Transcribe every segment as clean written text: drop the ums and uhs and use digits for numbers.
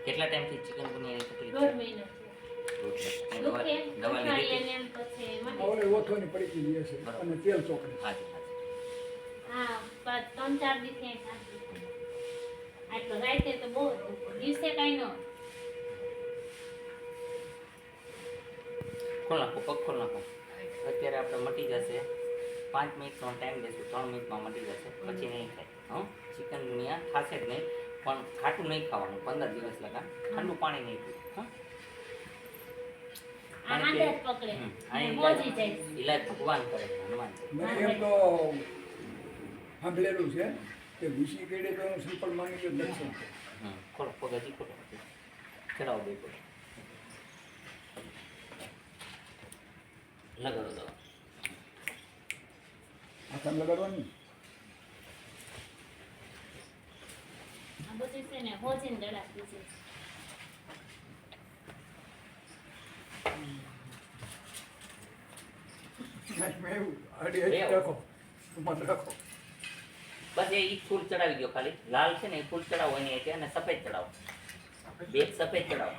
કેટલા ટાઈમથી ચિકનગુનિયાની તકલીફ છે? 1.5 મહિનો થયો. દવા દુખે, દવા લીધી અઠવાડિયે ને એમ પછી મટી ઓલે ઓથોની પડી ગઈ છે અને તેલ ચોકડી. હાજી હાજી. હા, 3-4 દી થયા સાચું. આટલો રાતે તો બહુ જ દુખે. દિવસે કાંઈ ન હોય. ખોલ નાખો, પગ ખોલ નાખો. અત્યારે આપણે મટી જશે. 5 મિનિટનો ટાઈમ દેશું, 3 મિનિટમાં મટી જશે, પછી નહીં થાય. હં, ચિકનગુનિયા થશે જ નહીં, પણ ખાટું નહીં ખાવાનું 15 દિવસ લગા. ઠંડુ પાણી નહીં પીવું. આ કારણ આંધે કે જ પકડે. આની મોજી જાય. ઈલાજ ભગવાન કરે છે, હનુમાન છે. મને એમ તો સાંભળેલું છે કે વિષી કેડે તો એનું શ્રીફળ માંગી લો દર્શન. ખોલો પગ હજી ખોલો, ચડાવો બે પગ. લગાડો દવા. હાથમાં લગાડવાની. આ બધું છે ને હોજીને દડાતી છે. નાકમાં એવું અડી અડી રાખો, ઉમર રાખો. બસ એ ઈ ફૂલ ચડાવી દો ખાલી. લાલ છે ને એ ફૂલ ચડાવો એની એટલે, અને સફેદ ચડાવો. બે સફેદ ચડાવો.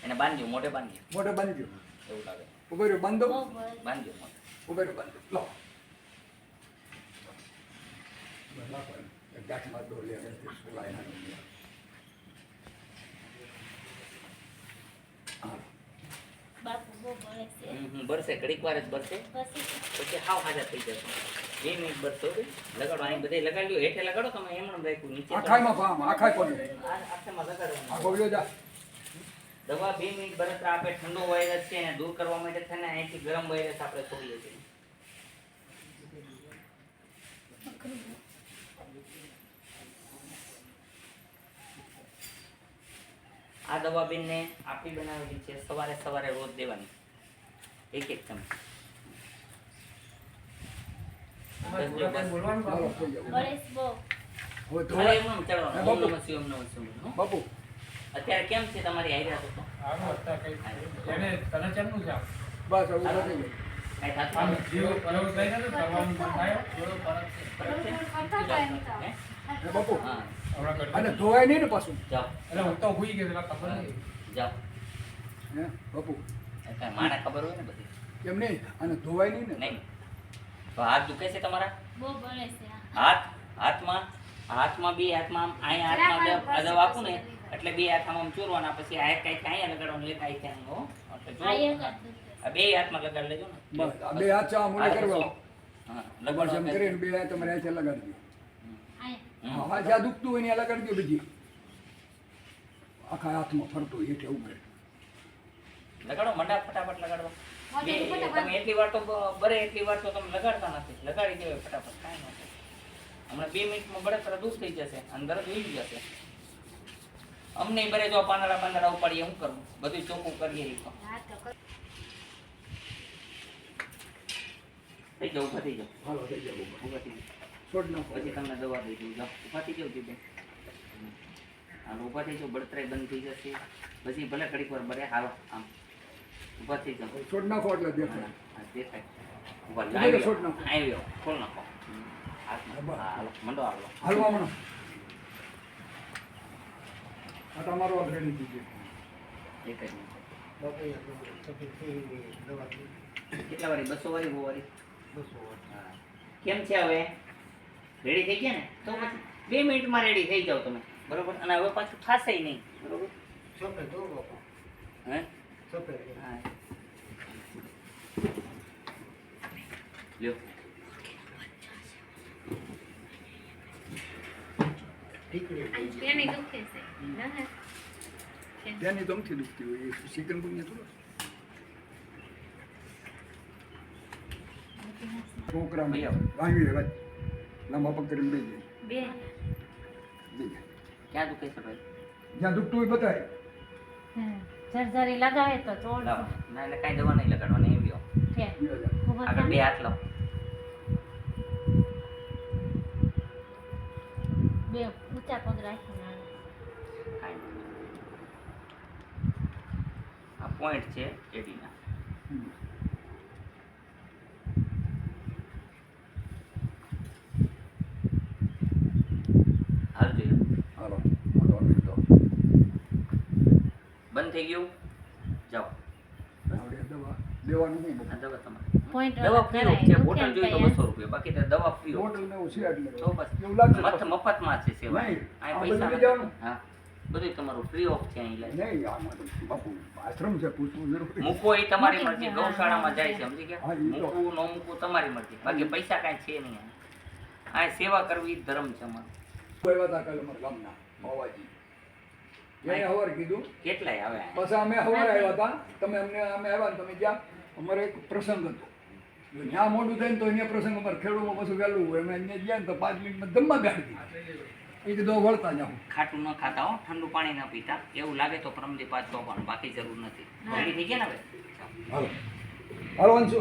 એને બાંધજો, મોઢે બાંધજો. મોઢે બાંધજો. એવું લાગે. ઉભો રહ્યો, બાંધો. બહુ બળ. બાંધજો મોઢે. ઉભો રહ્યો, બાંધો. લો. નાખો એને. એક ગાંઠમાં દોરી અને સુલાઈ નાખી. હા. બાપુ બહુ બળે છે. બરસે, ઘડીક વાર જ બરસે, પછી પછી હાવ હાજર થઈ જશે. 2 મિનિટ બરસો લગાડો. અહીં બધે લગાડી લો, હેઠે લગાડો. તમે એમ રાખ્યું નીચે આખાઈમાં ભામ, આખાઈ કોને? આખામાં લગાડવાનું. આખો ગયો જા. દવા 2 મિનિટ બરતરા આપે. ઠંડો વાયરસ છે એને દૂર કરવા માટે થઈને અહીંથી ગરમ વાયરસ આપણે છોડીએ છીએ. આ દવા બેનને આપી બનાવેલી છે, સવારે સવારે રોજ દેવાની, એક ચમચી. ચાલો, થઈ જાઓ. બળે છે બહુ. હવે અરે ધોવાય. એમ નમ ચડવાનું. ઓમ નમઃ શિવાય, ઓમ નમઃ શિવાય, હો. બાપુ અત્યારે કેમ છે તમારી આઈડિયા તો? બસ હવે ઉભો થઈ જાઓ. કાંઈ થાતું નથી? ફરક છે? હે? હે બાપુ, હા, અને ધોવાય નહીં ને પાછું. જાઓ જાઓ. હે બાપુ, કાંઈ માને ખબર હોય ને બધી. કેમ નહીં? અને ધોવાય નહીં ને? નહીં તો હાથ દુખે છે તમારા? બહુ બળે છે આ. હાથમાં બે હાથમાં આમ અહીંયા હાથમાં આ દવા આપું ને એટલે 2 હાથમાં આમ ચોરવાના, પછી આ કાંઈક અહીંયા લગાડવાનું, એક આઈ ત્યાં હો. એટલે આ જો એક જ દુખે. આ 2 હાથમાં લગાડી લેજો ને. બસ આ બે હાથ ચા મૂલે કરવા. હા, લગાડ જેમ લગાડો. કરીને બે હાથ તમારે હાથે લગાડી દો. અહીંયા. હમ. હા, જ્યાં દુખતું હોય ને ત્યાં લગાડી દો બીજી. આખા હાથમાં ફરતું હોય એટલે ઉભે. લગાડો મંડા, ફટાફટ લગાડો. તમે એટલી વાર તો બરે એટલી વાર તો તમે લગાડતા નથી. લગાડી દેવાય ફટાફટ, કાંઈ નથી. હમણાં 2 મિનિટમાં બળતરા દૂર થઈ જશે, અંદર જ ઉઈ જશે. અમને બરે જો પાંદડા ઉપાડીએ શું કરવું? બધું ચોખ્ખું કરીએ ઈ તો. હા તો કર. થઈ જાઓ, ઊભા થઈ જાઓ, હાલો થઈ જાઓ. ઊભા થઈ જાઓ. છોડ નાખો. પછી તમને દવા દઈ દઉં. જાઓ, ઊભા થઈ જાઓ દીદી. હાલો, ઊભા થઈ જાઓ. બળતરાય બંધ થઈ જશે. પછી ભલે ઘડીક વાર બરે. હાલો, આમ ઊભા થઈ જાઓ. છોડ નાખો એટલે દેખાય. હા, દેખાય. ઊભા ઉભા આવી રહો, છોડ નાખો. આવ્યો, ખોલ નાખો. હાથમાં. હા, હાલો, મંડો હાલો. હાલવા મળો. આ તમારો રેડી થઈ ગયો. એક જ મિનિટ. કેટલા વારી? 200 વારી, 100 વારી? હા. કેમ છે હવે? રેડી થઈ ગયા ને? તો પછી 2 મિનિટમાં રેડી થઈ જાઓ તમે, બરોબર? અને હવે પાછું થાશે નહીં, બરોબર? હે? હા. લ્યો. ત્યાંની દુખે છે. ના હે. ત્યાંની ગમથી દુખતી હોય એ ચિકનગુનિયા થોડો. છોકરા વાંગી લેવા લાંબા પગ કરીને બે જાય. બે. ક્યાં દુખે છે ભાઈ? જ્યાં દુખતું હોય બતાય. જરજરી લગાવે તો ચોડ લાવો. ના, એટલે કાંઈ દવા નહીં લગાડવાની, એમ લ્યો. છે. ખબર આગળ 2 છે? હાથ લાવો. બે ઊંચા પગ રાખીને આવે. કાંઈ નહીં. આ પોઈન્ટ છે એડીના. હાલ જોઈએ. હાલો હાલો થઈ ગયું જાઓ આપણે દવા દેવાનું નહીં આ બધું. દવા તમારે પોઈન્ટ દવા ફ્રી ઓફ છે બોટલ જોઈએ તો કરાય 200 રૂપિયા બાકી તો દવા ફ્રી ઓફ બોટલ ને એવું છે એટલે તો બસ એવું લાગશે મફતમાં છે સેવા નહીં, આ આ પૈસા બધું લેવાનું? હા બધું તમારું ફ્રી ઓફ છે અહીં ઈલાજ નહીં આમાં તો બાપુ આશ્રમ છે પૂછવું જરૂરી મૂકવો એ તમારી મૂકી મરજી દે, ગૌશાળામાં હા, જાય છે સમજી ગયા હા, ઈ તો. મૂકવું ન મૂકવું તમારી મરજી બાકી પૈસા કાંઈ છે નહીં આ સેવા કરવી ઈ ધર્મ છે અમારો આવ્યા હતા કાલે અમારા ગામના બાવાજી એને હવાર કીધું કેટલાય આવે પછી અમે સવારે આવ્યા હતા અમે આવ્યા ને તમે ગયા અમારે એક પ્રસંગ હતો જો ત્યાં મોડું થાય ને તો અહીંયા પ્રસંગ અમારે ખેડૂમાં પાછું વહેલું હોય અમે અહીંયા ગયા ને તો 5 મિનિટમાં જમવા ગાડી એ કીધું વળતા જાઉં ખાટું ન ખાતા હો ઠંડુ પાણી ન પીતા એવું લાગે તો પરમદી પાછ તો પણ બાકી જરૂર નથી રેડી થઈ ગયા ને હવે હાલો હાલો અંશુ